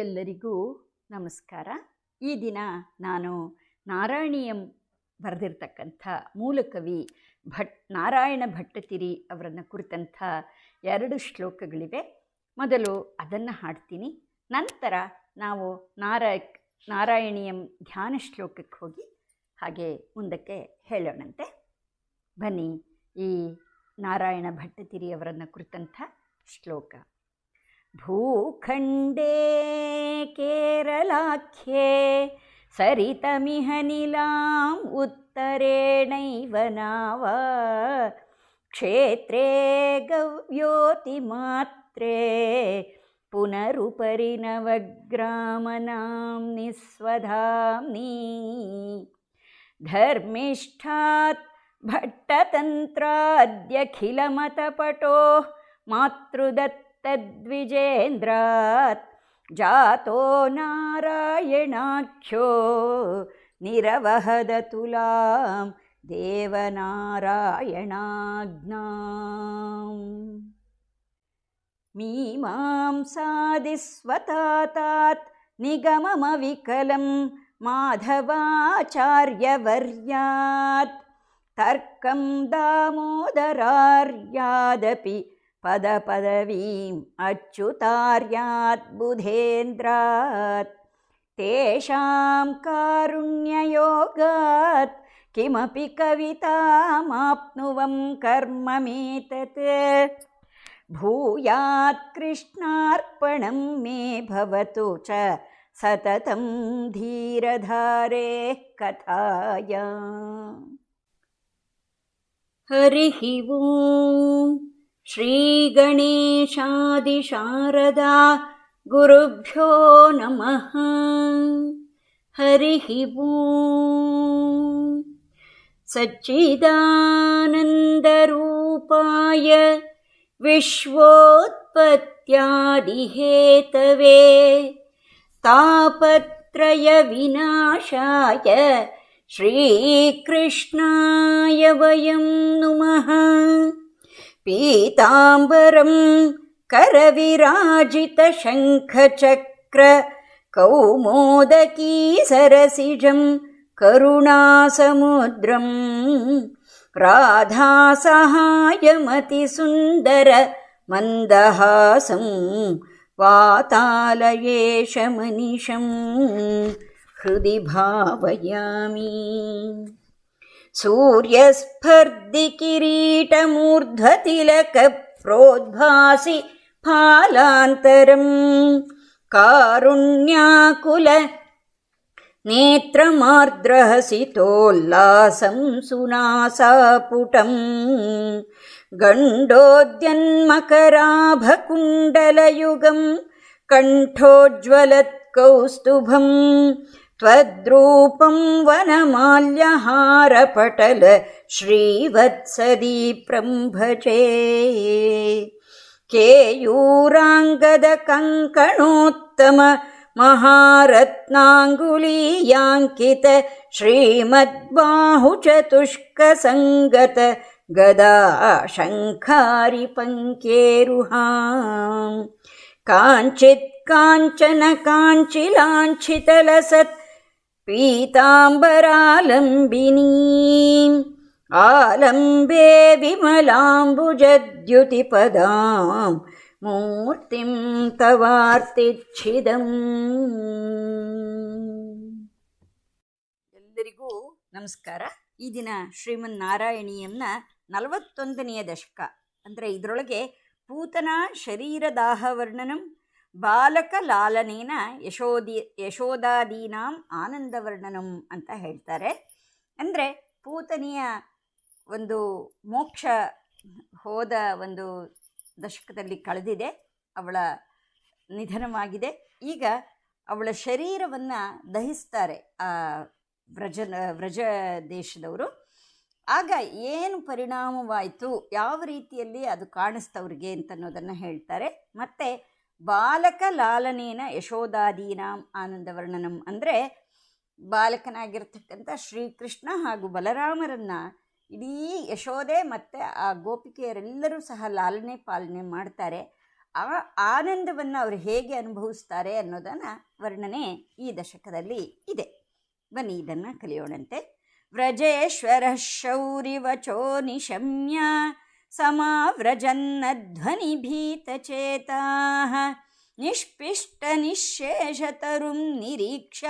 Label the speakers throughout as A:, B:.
A: ಎಲ್ಲರಿಗೂ ನಮಸ್ಕಾರ. ಈ ದಿನ ನಾನು ನಾರಾಯಣೀಯಂ ಬರೆದಿರ್ತಕ್ಕಂಥ ಮೂಲಕವಿ ನಾರಾಯಣ ಭಟ್ಟತಿರಿ ಅವರನ್ನು ಕುರಿತಂಥ 2 ಶ್ಲೋಕಗಳಿವೆ. ಮೊದಲು ಅದನ್ನು ಹಾಡ್ತೀನಿ, ನಂತರ ನಾವು ನಾರಾಯಣೀಯಂ ಧ್ಯಾನ ಶ್ಲೋಕಕ್ಕೆ ಹೋಗಿ ಹಾಗೆ ಮುಂದಕ್ಕೆ ಹೇಳೋಣಂತೆ. ಬನ್ನಿ, ಈ ನಾರಾಯಣ ಭಟ್ಟತಿರಿ ಅವರನ್ನು ಕುರಿತಂಥ ಶ್ಲೋಕ. ಭೂಖಂಡೇ ಕೇರಳಾಖ್ಯೆ ಸರಿತಮಿಹ ನೀಲಾಂ ಉತ್ತರೇಣೈವ ನಾವ ಕ್ಷೇತ್ರೇ ಗವ್ಯೋತಿ ಮಾತ್ರೇ ಪುನರುಪರಿ ನವಗ್ರಾಮನಾಂ ನಿಸ್ವಧಾಮ್ನಿ ಧರ್ಮಿಷ್ಠಾತ್ ಭಟ್ಟತಂತ್ರಾದ್ಯಖಿಲಮತಪಟೋ ಮಾತೃದತ್ತದ್ವಿಜೇಂದ್ರಾತ್ ಜಾತೋ ನಾರಾಯಣಾಖ್ಯೋ ನಿರವಹದತುಲಾಂ ದೇವನಾರಾಯಣಾಜ್ಞಾಂ ಮೀಮಾಂಸಾದಿಸ್ವತಾತಾತ್ ನಿಗಮಮವಿಕಲಂ ಮಾಧವಾಚಾರ್ಯವರ್ಯಾತ್ ತರ್ಕಂ ದಾಮೋದರಾರ್ಯಾದಪಿ ಪದಪದವೀಂ ಅಚ್ಯುತಾರ್ಯಾತ್ ಬುಧೇಂದ್ರಾತ್ ತೇಷಾಂ ಕಾರುಣ್ಯಯೋಗಾತ್ ಕಿಮಪಿ ಕವಿತಾಮಾಪ್ನುವಂ ಕರ್ಮಮೇತತ್ ಭೂಯಾತ್ ಕೃಷ್ಣಾರ್ಪಣಂ ಮೇ ಭವತು ಚ ಸತತಂ ಧೀರಧಾರೆ ಕಥಾಯ. ಹರಿಃ ಓಂ ಶ್ರೀ ಗಣೇಶಾದಿಶಾರದಾ ಗುರುಭ್ಯೋ ನಮಃ. ಹರಿಃ ಓಂ ಸಚ್ಚಿದಾನಂದರೂಪಾಯ ವಿಶ್ವೋತ್ಪತ್ತ್ಯಾದಿಹೇತವೇ ತಾಪತ್ರಯ ವಿನಾಶಾಯ ಶ್ರೀಕೃಷ್ಣಾಯ ವಯಂ ನಮಃ. ಪೀತಾಂಬರಂ ಕರವಿರಾಜಿತ ಶಂಖಚಕ್ರ ಕೌಮೋದಕೀ ಸರಸಿಜಂ ಕರುಣಾಸಮುದ್ರಂ ರಾಧಾಸಹಾಯಮತಿ ಸುಂದರ ಮಂದಹಾಸಂ ವಾತಾಲಯೇಶ ಮನಿಷಂ ಹೃದಿ ಭಾವಯಾಮಿ. ಸೂರ್ಯಸ್ಫರ್ಧಿ ಕಿರೀಟಮೂರ್ಧ್ವತಿಲಕ ಪ್ರೋದ್ಭಾಸಿ ಫಾಲಾಂತರಂ ಕಾರುಣ್ಯಾಕುಲ ನೇತ್ರಮಾರ್ದ್ರಹಸಿತೋಲ್ಲಾಸಂ ಸುನಾಸಾಪುಟಂ ಗಂಡೋದ್ಯನ್ಮಕರಾಭಕುಂಡಲಯುಗಂ ಕಂಠೋಜ್ವಲತ್ಕೌಸ್ತುಭಂ ತ್ವದ್ರೂಪಂ ವನಮಾಲ್ಯಹಾರಪಟಲ ಶ್ರೀವತ್ಸದೀಪ್ರಂ ಭಜೆ. ಕೇಯೂರಾಂಗದ ಕಂಕಣೋತ್ತಮ ಮಹಾರತ್ನಾಂಗುಲೀಯಾಂಕಿತ ಶ್ರೀಮದ್ಬಾಹುಚತುಷ್ಕ ಸಂಗತ ಗದಾ ಶಂಖಾರಿ ಪಂಕೇರುಹಾಂ ಕಾಂಚಿತ್ ಕಾಂಚನ ಕಾಂಚಿಲಾಂಛಿತಲಸತ್ ಪೀತಾಂಬರಾಲಂಬಿನೀಂ ಆಲಂಬೆ ವಿಮಲಾಂಬುಜದ್ಯುತಿಪದಾಂ ಮೂರ್ತಿಂ ತವಾರ್ತಿಚ್ಛಿದಂ. ಎಲ್ಲರಿಗೂ ನಮಸ್ಕಾರ. ಈ ದಿನ ಶ್ರೀಮನ್ ನಾರಾಯಣೀಯಂನ 41ನೆಯ ದಶಕ, ಅಂದರೆ ಇದರೊಳಗೆ ಪೂತನ ಶರೀರದಾಹ ವರ್ಣನಂ ಬಾಲಕ ಲಾಲನೇನ ಯಶೋದಾದೀನಾಂ ಆನಂದವರ್ಣನಂ ಅಂತ ಹೇಳ್ತಾರೆ. ಅಂದರೆ ಪೂತನಿಯ ಒಂದು ಮೋಕ್ಷ ಹೋದ ಒಂದು ದಶಕದಲ್ಲಿ ಕಳೆದಿದೆ, ಅವಳ ನಿಧನವಾಗಿದೆ. ಈಗ ಅವಳ ಶರೀರವನ್ನು ದಹಿಸ್ತಾರೆ ಆ ವ್ರಜ ದೇಶದವರು. ಆಗ ಏನು ಪರಿಣಾಮವಾಯಿತು, ಯಾವ ರೀತಿಯಲ್ಲಿ ಅದು ಕಾಣಿಸ್ತವ್ರಿಗೆ ಅಂತನ್ನೋದನ್ನು ಹೇಳ್ತಾರೆ. ಮತ್ತು ಬಾಲಕ ಲಾಲನೇನ ಯಶೋದಾದೀನಾಂ ಆನಂದವರ್ಣನಂ ಅಂದರೆ ಬಾಲಕನಾಗಿರ್ತಕ್ಕಂಥ ಶ್ರೀಕೃಷ್ಣ ಹಾಗೂ ಬಲರಾಮರನ್ನು ಇಡೀ ಯಶೋದೆ ಮತ್ತು ಆ ಗೋಪಿಕೆಯರೆಲ್ಲರೂ ಸಹ ಲಾಲನೆ ಪಾಲನೆ ಮಾಡ್ತಾರೆ. ಆ ಆನಂದವನ್ನು ಅವರು ಹೇಗೆ ಅನುಭವಿಸ್ತಾರೆ ಅನ್ನೋದನ್ನು ವರ್ಣನೆ ಈ ದಶಕದಲ್ಲಿ ಇದೆ. ಬನ್ನಿ ಇದನ್ನು ಕಲಿಯೋಣಂತೆ. ವ್ರಜೇಶ್ವರ ಶೌರಿವಚೋ ನಿಶಮ್ಯ ಸಮಾವ್ರಜನ್ನಧ್ವನಿಭೀತಚೇತಾಃ ನಿಷ್ಪಿಷ್ಟನಿಶ್ಶೇಷತರುಂ ನಿರೀಕ್ಷ್ಯ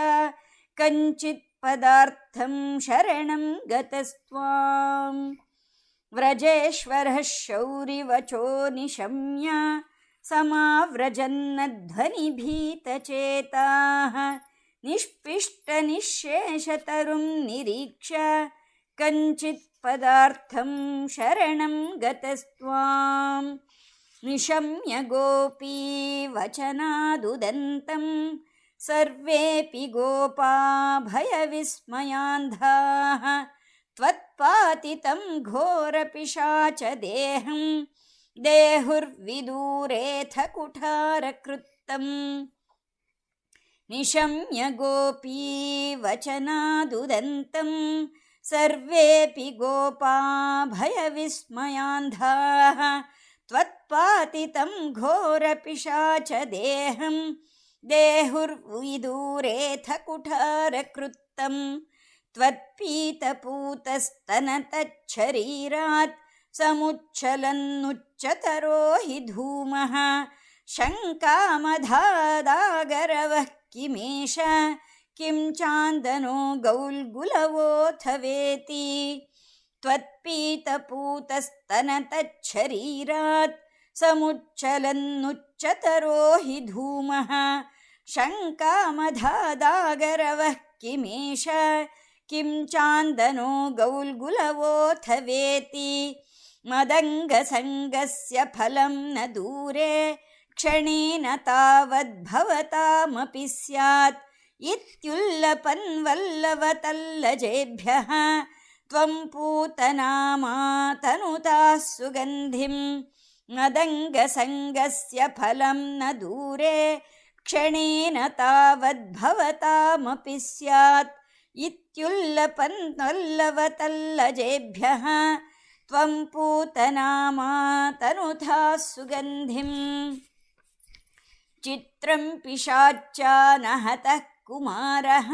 A: ಕಂಚಿತ್ ಪದಾರ್ಥಂ ಶರಣಂ ಗತಸ್ತ್ವಾಂ. ವ್ರಜೇಶ್ವರಃ ಶೌರಿವಚೋ ನಿಶಮ್ಯ ಸಮಾವ್ರಜನ್ನಧ್ವನಿಭೀತಚೇತಾಃ ನಿಷ್ಪಿಷ್ಟನಿಶ್ಶೇಷತರುಂ ನಿರೀಕ್ಷ್ಯ ಕಂಚಿತ್ ಪದಾರ್ಥಂ ಶರಣಂ ಗತಸ್ತ್ವಾಂ. ನಿಶಮ್ಯ ಗೋಪೀ ವಚನಾದುದಂತಂ ಸರ್ವೇಪಿ ಗೋಪಾ ಭಯವಿಸ್ಮಯಾಂಧಾಃ ತ್ವತ್ಪಾತಿತಂ ಘೋರಪಿಶಾಚ ದೇಹಂ ದೇಹುರ್ವಿದೂರೇಥ ಕುಠಾರಕೃತ್ತಂ. ನಿಶಮ್ಯ ಗೋಪೀ ವಚನಾದುದಂತಂ ಸರ್ವೇಪಿ ಗೋಪಾ ಭಯವಿಸ್ಮಯಾಂಧಾಃ ತ್ವತ್ಪಾತಿತಂ ಘೋರಪಿಶಾಚ ದೇಹಂ ದೇಹುರ್ವಿದೂರೇಥ ಕುಠಾರಕೃತ್ತಂ. ತ್ವತ್ಪೀತಪೂತಸ್ತನತಚ್ಛರೀರಾತ್ ಸಮುಚ್ಛಲನ್ನುಚ್ಚತರೋ ಹಿ ಧೂಮಃ ಶಂಕಾಮಧಾದಾಗರವಃ ಕಿಮೇಷ ಕಿಂ ಚಾಂದನೋ ಗೌಲ್ಗುಲವೋಥ ವೇತಿ. ತ್ವತ್ಪೀತಪೂತಸ್ತನತಚ್ಛರೀರಾತ್ ಸಮುಚ್ಛಲನ್ನುಚ್ಚತರೋ ಹಿ ಧೂಮಃ ಶಂಕಾಮಧಾದಾಗರವಃ ಕಿಮೇಷ ಕಿಂ ಚಾಂದನೋ ಗೌಲ್ಗುಲವೋಥ ವೇತಿ. ಮದಂಗಸಂಗಸ್ಯ ಫಲಂ ನ ದೂರೆ ಕ್ಷಣೇನ ತಾವದ್ಭವತಾಮಪಿ ಸ್ಯಾತ್ ಇತ್ಯುಲ್ಲಪನ್ವಲ್ಲವತಲ್ಲಜೇಭ್ಯಃ ತ್ವಂ ಪೂತನಾಮಾ ತನುತಾಃ ಸುಗಂಧಿಂ. ಮದಂಗಸಂಗಸ್ಯ ಫಲಂ ನ ದೂರೆ ಕ್ಷಣೇನ ತಾವದ್ಭವತಾಮಪಿ ಸ್ಯಾತ್ ಇತ್ಯುಲ್ಲಪನ್ವಲ್ಲವತಲ್ಲಜೇಭ್ಯಃ ತ್ವಂ ಪೂತನಾಮಾ ತನುತಾಃ ಸುಗಂಧಿಂ. ಚಿತ್ರಂ ಪಿಶಾಚ್ಯಾನಹತಃ ಕುಮಾರಃ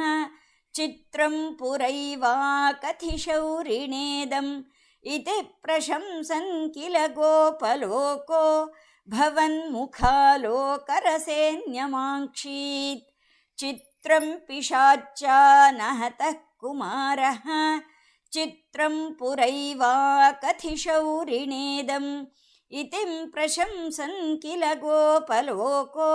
A: ಚಿತ್ರಂ ಪುರೈವಾಕಥಿಶೌರಿಣೇದಂ ಇತಿ ಪ್ರಶಂಸನ್ ಕಿಲ ಗೋಪಲೋಕೋ ಭವನ್ಮುಖಾಲೋಕರಸೇನ್ಯಮಾಂಕ್ಷೀತ್. ಚಿತ್ರಂ ಪಿಶಾಚ್ಯಾನಹತಃ ಕುಮಾರಃ ಚಿತ್ರಂ ಪುರೈವಾಕಥಿಶೌರಿಣೇದಂ ಇತಿ ಪ್ರಶಂಸನ್ ಕಿಲ ಗೋಪಲೋಕೋ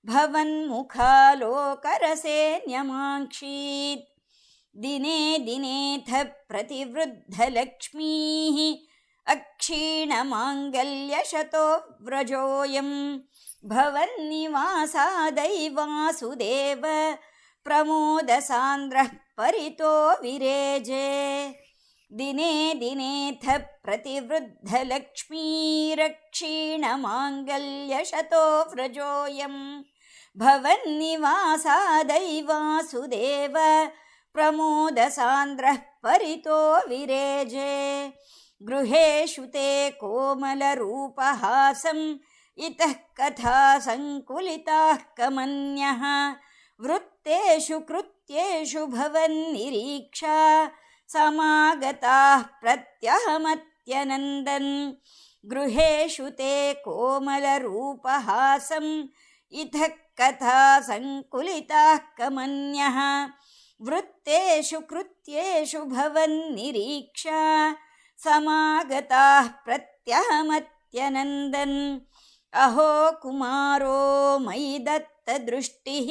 A: ಭವನ್ಮುಖಾಲೋಕರಸೇನ್ಯಮಾಂಕ್ಷೀತ್. ದಿನೇ ದಿನೇಥ ಪ್ರತಿವೃದ್ಧಲಕ್ಷ್ಮೀಃ ಅಕ್ಷೀಣಮಾಂಗಲ್ಯಶತೋ ವ್ರಜೋಯಂ ಭವನ್ನಿವಾಸಾದೈವಾಸುದೇವ ಪ್ರಮೋದಸಾಂದ್ರಃ ಪರಿತೋ ವಿರೇಜೆ. ದಿನೇ ದಿನೇಥ ಪ್ರತಿವೃದ್ಧಲಕ್ಷ್ಮೀರಕ್ಷೀಣಮಾಂಗಲ್ಯಶತೋ ವ್ರಜೋಯಂ ಭವನ್ನಿವಾಸಾದೈವಾಸುದೇವ ಪ್ರಮೋದಸಾಂದ್ರಃ ಪರಿತೋ ವಿರೇಜೆ. ಗೃಹೇಷು ತೇ ಕೋಮಲರೂಪಹಾಸಂ ಇತಃ ಕಥಾ ಸಂಕುಲಿತಾಃ ಕಮನ್ಯಃ ವೃತ್ತೇಷು ಕೃತ್ಯೇಷು ಭವನ್ನಿರೀಕ್ಷಾ ಸಮಾಗತಾಃ ಪ್ರತ್ಯಹಮತ್ಯನಂದನ್. ಗೃಹೇಷು ತೇ ಕೋಮಲರೂಪಹಾಸಂ ಇತಃ ಕಥಾ ಸಂಕುಲಿತಾಃ ಕಮನ್ಯಃ ವೃತ್ತೇಷು ಕೃತ್ಯೇಷು ಭವನ್ನಿರೀಕ್ಷಾ ಸಮಾಗತಾಃ ಪ್ರತ್ಯಹಮತ್ಯನಂದನ್. ಅಹೋ ಕುಮಾರೋ ಮಯಿ ದತ್ತದೃಷ್ಟಿಃ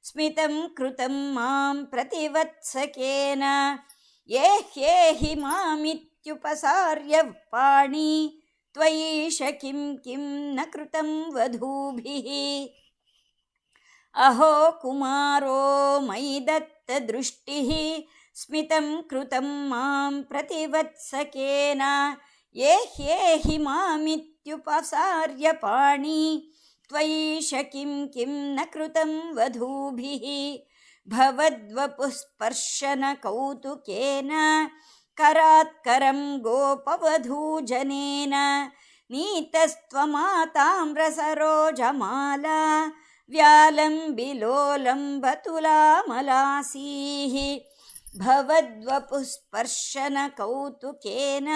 A: ಸ್ಮಿತಂ ಕೃತಂ ಮಾಂ ಪ್ರತಿವತ್ಸಕೇನ ಏಹ್ಯೇಹಿ ಮಾಮಿತ್ಯುಪಸಾರ್ಯ ಪಾಣಿ ತ್ವಯೀಶ ಕಿಂ ಕಿಂ ನ ಕೃತಂ ವಧೂಭಿಃ. ಅಹೋ ಕುಮಾರೋ ಮಯಿ ದತ್ತದೃಷ್ಟಿಃ ಸ್ಮಿತಂ ಕೃತಂ ಮಾಂ ಪ್ರತಿವತ್ಸಕೇನ ಏಹ್ಯೇಹಿ ಮಾಮಿತ್ಯುಪಸಾರ್ಯ ಪಾಣಿ ತ್ವಯೀಶ ಕಿಂ ಕಿಂ ನ ಕೃತಂ ವಧೂಭಿಃ. ಭವದ್ವಪುಃ ಸ್ಪರ್ಶನ ಕೌತುಕೇನ ಕರಾತ್ಕರಂ ಗೋಪವಧೂಜನೇನ ನೀತಸ್ತ್ವಮಾತಾಮ್ರಸರೋಜಮಾಲಾ ವ್ಯಾಲಂಬಿಲೋಲಂಬತುಲಾಮಲಾಸೀಃ ಭವದ್ವಪುಸ್ಪರ್ಶನ ಕೌತುಕೇನ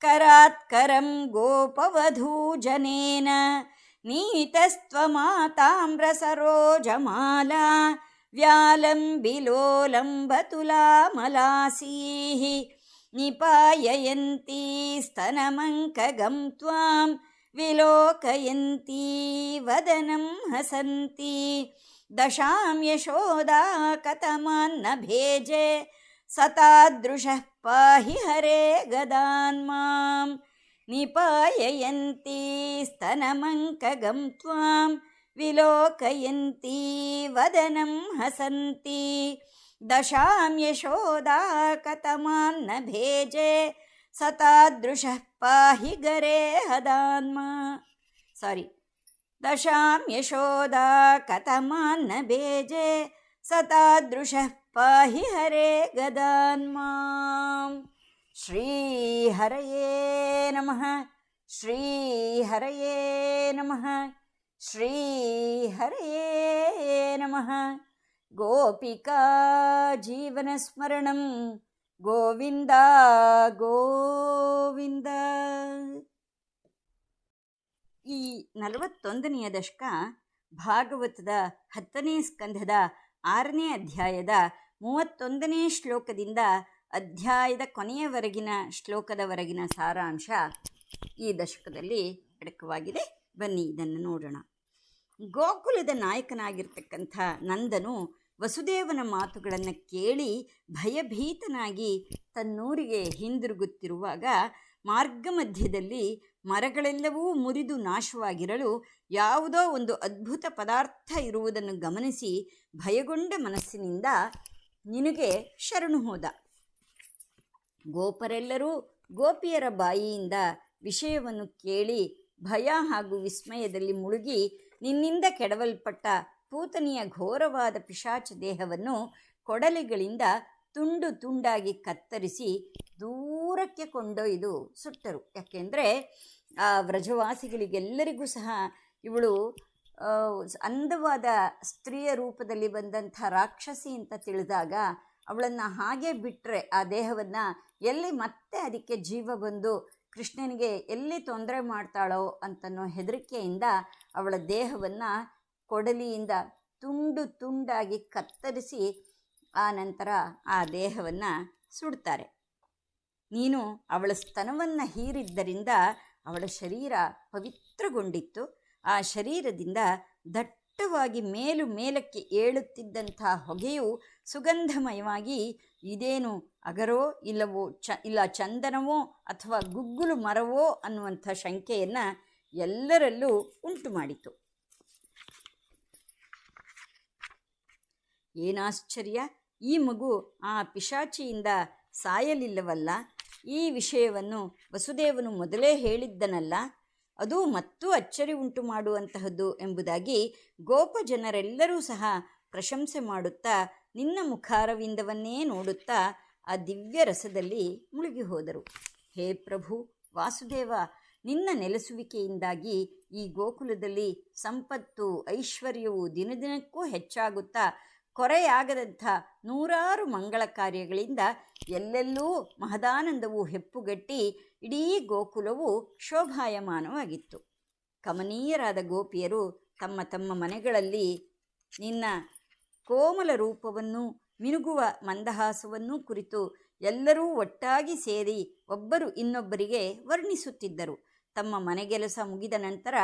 A: ಕರಾತ್ಕರಂ ಗೋಪವಧೂಜನೇನ ನೀತಸ್ತ್ವಮಾತಾಮ್ರಸರೋಜಮಾಲಾ ವ್ಯಾಲಂಬಿಲೋಲಂಬತುಲಾಮಲಾಸೀಃ ನಿಪಾಯಯಂತೀ ಸ್ತನಮಂಕಗಂ ತ್ವಾಂ ವಿಲೋಕಯಂತೀ ವದನಂ ಹಸಂತಿ ದಶಾಂ ಯಶೋದಾ ಕಥಮಾನ್ನ ಭೇಜೆ ಸತಾದೃಶಃ ಪಾಹಿ ಹರೇ ಗದಾನ್ಮಾಂ ನಿಪಾಯಯಂತೀ ಸ್ತನಮಂಕಗಂ ತ್ವಾಂ ವಿಲೋಕಯಂತೀ ವದನಂ ಹಸಂತಿ ದಶಾಂ ಯಶೋದಾ ಕಥಮಾನ್ನ ಭೇಜೆ ಸತಾದೃಶಃ ಪಾಹಿ ಗರೇ ಹದಾನ್ಮಾ ದಶಾಂ ಯಶೋದಾ ಕಥಮಾನ್ನ ಭೇಜೆ ಸತಾದೃಶಃ ಪಾಹಿ ಹರೇ ಗದಾನ್ಮಾಂ. ಶ್ರೀಹರಯೇ ನಮಃ. ಶ್ರೀಹರಯೇ ನಮಃ. ಶ್ರೀಹರಯೇ ನಮಃ. ಗೋಪಿಕಾ ಜೀವನಸ್ಮರಣಂ ಗೋವಿಂದ ಗೋವಿಂದ. ಈ 41ನೆಯ ದಶಕ ಭಾಗವತದ 10ನೇ ಸ್ಕಂಧದ 6ನೇ ಅಧ್ಯಾಯದ 31ನೇ ಶ್ಲೋಕದಿಂದ ಅಧ್ಯಾಯದ ಕೊನೆಯವರೆಗಿನ ಶ್ಲೋಕದವರೆಗಿನ ಸಾರಾಂಶ ಈ ದಶಕದಲ್ಲಿ ಅಡಕವಾಗಿದೆ. ಬನ್ನಿ ಇದನ್ನು ನೋಡೋಣ. ಗೋಕುಲದ ನಾಯಕನಾಗಿರ್ತಕ್ಕಂಥ ನಂದನು ವಸುದೇವನ ಮಾತುಗಳನ್ನು ಕೇಳಿ ಭಯಭೀತನಾಗಿ ತನ್ನೂರಿಗೆ ಹಿಂದಿರುಗುತ್ತಿರುವಾಗ ಮಾರ್ಗ ಮಧ್ಯದಲ್ಲಿ ಮರಗಳೆಲ್ಲವೂ ಮುರಿದು ನಾಶವಾಗಿರಲು ಯಾವುದೋ ಒಂದು ಅದ್ಭುತ ಪದಾರ್ಥ ಇರುವುದನ್ನು ಗಮನಿಸಿ ಭಯಗೊಂಡ ಮನಸ್ಸಿನಿಂದ ನಿನಗೆ ಶರಣು ಹೋದ. ಗೋಪರೆಲ್ಲರೂ ಗೋಪಿಯರ ಬಾಯಿಯಿಂದ ವಿಷಯವನ್ನು ಕೇಳಿ ಭಯ ಹಾಗೂ ವಿಸ್ಮಯದಲ್ಲಿ ಮುಳುಗಿ ನಿನ್ನಿಂದ ಕೆಡವಲ್ಪಟ್ಟ ಪೂತನಿಯ ಘೋರವಾದ ಪಿಶಾಚ ದೇಹವನ್ನು ಕೊಡಲಿಗಳಿಂದ ತುಂಡು ತುಂಡಾಗಿ ಕತ್ತರಿಸಿ ದೂರಕ್ಕೆ ಕೊಂಡೊಯ್ದು ಸುಟ್ಟರು. ಯಾಕೆಂದರೆ ಆ ವ್ರಜವಾಸಿಗಳಿಗೆಲ್ಲರಿಗೂ ಸಹ ಇವಳು ಅಂದವಾದ ಸ್ತ್ರೀಯ ರೂಪದಲ್ಲಿ ಬಂದಂಥ ರಾಕ್ಷಸಿ ಅಂತ ತಿಳಿದಾಗ ಅವಳನ್ನು ಹಾಗೆ ಬಿಟ್ಟರೆ ಆ ದೇಹವನ್ನು ಎಲ್ಲಿ ಮತ್ತೆ ಅದಕ್ಕೆ ಜೀವ ಬಂದು ಕೃಷ್ಣನಿಗೆ ಎಲ್ಲಿ ತೊಂದರೆ ಮಾಡ್ತಾಳೋ ಅಂತನೋ ಹೆದರಿಕೆಯಿಂದ ಅವಳ ದೇಹವನ್ನು ಕೊಡಲಿಯಿಂದ ತುಂಡು ತುಂಡಾಗಿ ಕತ್ತರಿಸಿ ಆ ನಂತರ ಆ ದೇಹವನ್ನು ಸುಡ್ತಾರೆ. ನೀನು ಅವಳ ಸ್ತನವನ್ನು ಹೀರಿದ್ದರಿಂದ ಅವಳ ಶರೀರ ಪವಿತ್ರಗೊಂಡಿತ್ತು. ಆ ಶರೀರದಿಂದ ದಟ್ಟವಾಗಿ ಮೇಲಕ್ಕೆ ಏಳುತ್ತಿದ್ದಂಥ ಹೊಗೆಯು ಸುಗಂಧಮಯವಾಗಿ ಇದೇನು ಅಗರೋ ಇಲ್ಲವೋ ಇಲ್ಲ ಚಂದನವೋ ಅಥವಾ ಗುಗ್ಗುಲು ಮರವೋ ಅನ್ನುವಂಥ ಶಂಕೆಯನ್ನು ಎಲ್ಲರಲ್ಲೂ ಉಂಟು ಮಾಡಿತು. ಏನಾಶ್ಚರ್ಯ, ಈ ಮಗು ಆ ಪಿಶಾಚಿಯಿಂದ ಸಾಯಲಿಲ್ಲವಲ್ಲ. ಈ ವಿಷಯವನ್ನು ವಸುದೇವನು ಮೊದಲೇ ಹೇಳಿದ್ದನಲ್ಲ. ಅದು ಮತ್ತೂ ಅಚ್ಚರಿ ಉಂಟು ಮಾಡುವಂತಹದ್ದು ಎಂಬುದಾಗಿ ಗೋಪ ಜನರೆಲ್ಲರೂ ಸಹ ಪ್ರಶಂಸೆ ಮಾಡುತ್ತಾ ನಿನ್ನ ಮುಖಾರವಿಂದವನ್ನೇ ನೋಡುತ್ತಾ ಆ ದಿವ್ಯ ರಸದಲ್ಲಿ ಮುಳುಗಿ ಹೋದರು. ಹೇ ಪ್ರಭು ವಾಸುದೇವ, ನಿನ್ನ ನೆಲೆಸುವಿಕೆಯಿಂದಾಗಿ ಈ ಗೋಕುಲದಲ್ಲಿ ಸಂಪತ್ತು ಐಶ್ವರ್ಯವು ದಿನದಿನಕ್ಕೂ ಹೆಚ್ಚಾಗುತ್ತಾ ಕೊರೆಯಾಗದಂಥ ನೂರಾರು ಮಂಗಳ ಕಾರ್ಯಗಳಿಂದ ಎಲ್ಲೆಲ್ಲೂ ಮಹದಾನಂದವು ಹೆಪ್ಪುಗಟ್ಟಿ ಇಡೀ ಗೋಕುಲವು ಶೋಭಾಯಮಾನವಾಗಿತ್ತು. ಕಮನೀಯರಾದ ಗೋಪಿಯರು ತಮ್ಮ ತಮ್ಮ ಮನೆಗಳಲ್ಲಿ ನಿನ್ನ ಕೋಮಲ ರೂಪವನ್ನು ಮಿನುಗುವ ಮಂದಹಾಸವನ್ನೂ ಕುರಿತು ಎಲ್ಲರೂ ಒಟ್ಟಾಗಿ ಸೇರಿ ಒಬ್ಬರು ಇನ್ನೊಬ್ಬರಿಗೆ ವರ್ಣಿಸುತ್ತಿದ್ದರು. ತಮ್ಮ ಮನೆಗೆಲಸ ಮುಗಿದ ನಂತರ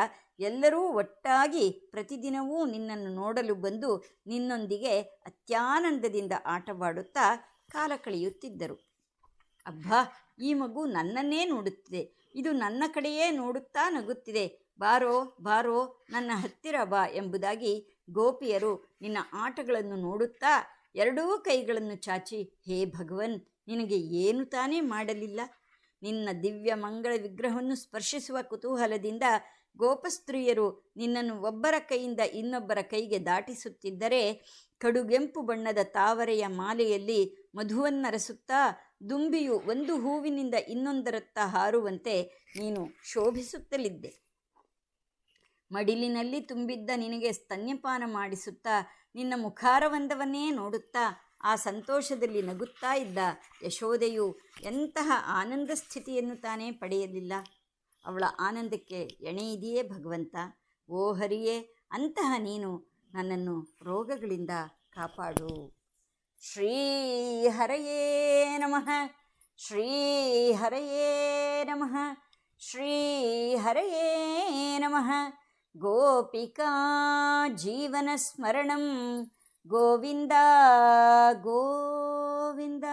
A: ಎಲ್ಲರೂ ಒಟ್ಟಾಗಿ ಪ್ರತಿದಿನವೂ ನಿನ್ನನ್ನು ನೋಡಲು ಬಂದು ನಿನ್ನೊಂದಿಗೆ ಅತ್ಯಾನಂದದಿಂದ ಆಟವಾಡುತ್ತಾ ಕಾಲ ಕಳೆಯುತ್ತಿದ್ದರು. ಅಬ್ಬಾ, ಈ ಮಗು ನನ್ನನ್ನೇ ನೋಡುತ್ತಿದೆ, ಇದು ನನ್ನ ಕಡೆಯೇ ನೋಡುತ್ತಾ ನಗುತ್ತಿದೆ, ಬಾರೋ ಬಾರೋ ನನ್ನ ಹತ್ತಿರ ಬಾ ಎಂಬುದಾಗಿ ಗೋಪಿಯರು ನಿನ್ನ ಆಟಗಳನ್ನು ನೋಡುತ್ತಾ ಎರಡೂ ಕೈಗಳನ್ನು ಚಾಚಿ, ಹೇ ಭಗವನ್, ನಿನಗೆ ಏನು ತಾನೇ ಮಾಡಲಿಲ್ಲ? ನಿನ್ನ ದಿವ್ಯ ಮಂಗಳ ವಿಗ್ರಹವನ್ನು ಸ್ಪರ್ಶಿಸುವ ಕುತೂಹಲದಿಂದ ಗೋಪಸ್ತ್ರೀಯರು ನಿನ್ನನ್ನು ಒಬ್ಬರ ಕೈಯಿಂದ ಇನ್ನೊಬ್ಬರ ಕೈಗೆ ದಾಟಿಸುತ್ತಿದ್ದರೆ ಕಡುಗೆಂಪು ಬಣ್ಣದ ತಾವರೆಯ ಮಾಲೆಯಲ್ಲಿ ಮಧುವನ್ನರಸುತ್ತಾ ದುಂಬಿಯು ಒಂದು ಹೂವಿನಿಂದ ಇನ್ನೊಂದರತ್ತ ಹಾರುವಂತೆ ನೀನು ಶೋಭಿಸುತ್ತಲಿದ್ದೆ. ಮಡಿಲಿನಲ್ಲಿ ತುಂಬಿದ್ದ ನಿನಗೆ ಸ್ತನ್ಯಪಾನ ಮಾಡಿಸುತ್ತಾ ನಿನ್ನ ಮುಖಾರವಂದವನ್ನೇ ನೋಡುತ್ತಾ ಆ ಸಂತೋಷದಲ್ಲಿ ನಗುತ್ತಾ ಇದ್ದ ಯಶೋದೆಯು ಎಂತಹ ಆನಂದ ಸ್ಥಿತಿಯನ್ನು ತಾನೇ ಪಡೆಯಲಿಲ್ಲ. ಅವಳ ಆನಂದಕ್ಕೆ ಎಣೆ ಇದೆಯೇ ಭಗವಂತ? ಓ ಹರಿಯೇ, ಅಂತಹ ನೀನು ನನ್ನನ್ನು ರೋಗಗಳಿಂದ ಕಾಪಾಡು. ಶ್ರೀ ಹರಯೇ ನಮಃ, ಶ್ರೀ ಹರಯೇ ನಮಃ, ಶ್ರೀ ಹರಯೇ ನಮಃ. ಗೋಪಿಕಾ ಜೀವನ ಸ್ಮರಣಂ ಗೋವಿಂದ ಗೋವಿಂದ.